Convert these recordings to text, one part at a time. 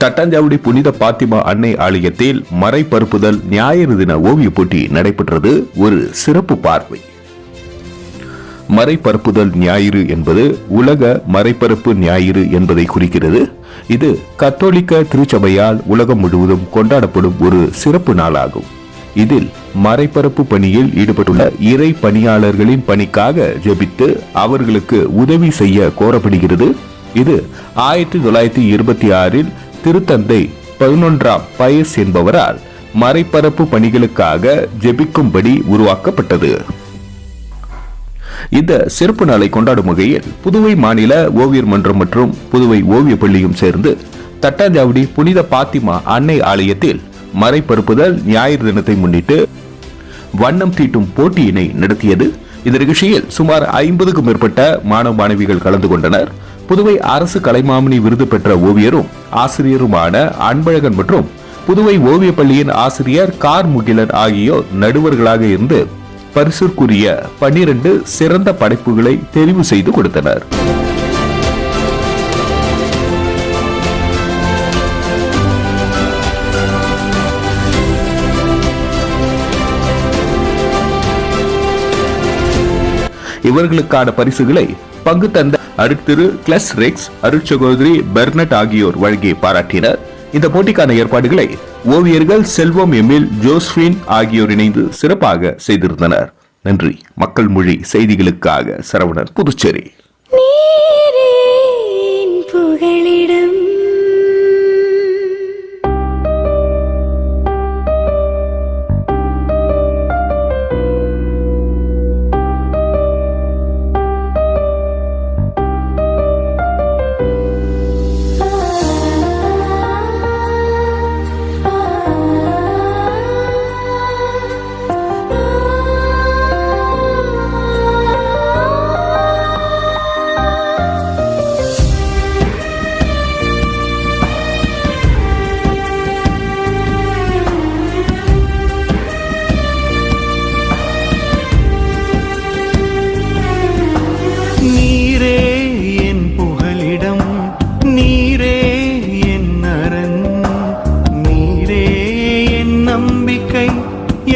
தட்டாஞ்சாவடி புனித பாத்திமா அன்னை ஆலயத்தில் மறைபரப்புதல் ஞாயிறு தின ஓவிய போட்டி நடைபெற்றது. ஒரு சிறப்பு பார்வை. மறைபரப்புதல் ஞாயிறு என்பது உலக மறைபரப்பு ஞாயிறு என்பதை குறிக்கிறது. இது கத்தோலிக்க திருச்சபையால் உலகம் முழுவதும் கொண்டாடப்படும் ஒரு சிறப்பு நாளாகும். இதில் மறைபரப்பு பணியில் ஈடுபட்டுள்ள இறை பணியாளர்களின் பணிக்காக ஜெபித்து அவர்களுக்கு உதவி செய்ய கோரப்படுகிறது. இது 1926 திருத்தந்தை 11ஆம் பயஸ் என்பவரால் மறைபரப்பு பணிகளுக்காக ஜெபிக்கும்படி உருவாக்கப்பட்டது. இந்த சிறப்பு நாளை கொண்டாடும் வகையில் புதுவை மாநில ஓவியர் மன்றம் மற்றும் புதுவை ஓவிய பள்ளியும் சேர்ந்து தட்டாஞ்சாவடி புனித பாத்திமா அன்னை ஆலயத்தில் மறைபரப்புதல் ஞாயிறு தினத்தை முன்னிட்டு வண்ணம் தீட்டும் போட்டியினை நடத்தியது. இந்த நிகழ்ச்சியில் சுமார் 50க்கும் மேற்பட்ட மாணவ மாணவிகள் கலந்து கொண்டனர். புதுவை அரசு கலைமாமணி விருது பெற்ற ஓவியரும் ஆசிரியருமான அன்பழகன் மற்றும் புதுவை ஓவிய பள்ளியின் ஆசிரியர் கார் முகிலன் ஆகியோர் நடுவர்களாக இருந்து பரிசுக்குரிய 12 சிறந்த படைப்புகளை தெரிவு செய்து கொடுத்தனர். இவர்களுக்கான பரிசுகளை பங்கு தந்த அருட்திரு கிளஸ் ரெக்ஸ், அருட்சகோதரி பெர்னட் ஆகியோர் வழங்கி பாராட்டினர். இந்த போட்டிக்கான ஏற்பாடுகளை ஓவியர்கள் செல்வம், எமில், ஜோஸ்பின் ஆகியோர் இணைந்து சிறப்பாக செய்திருந்தனர். நன்றி. மக்கள் மொழி செய்திகளுக்காக சரவணன், புதுச்சேரி.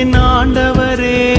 என் ஆண்டவரே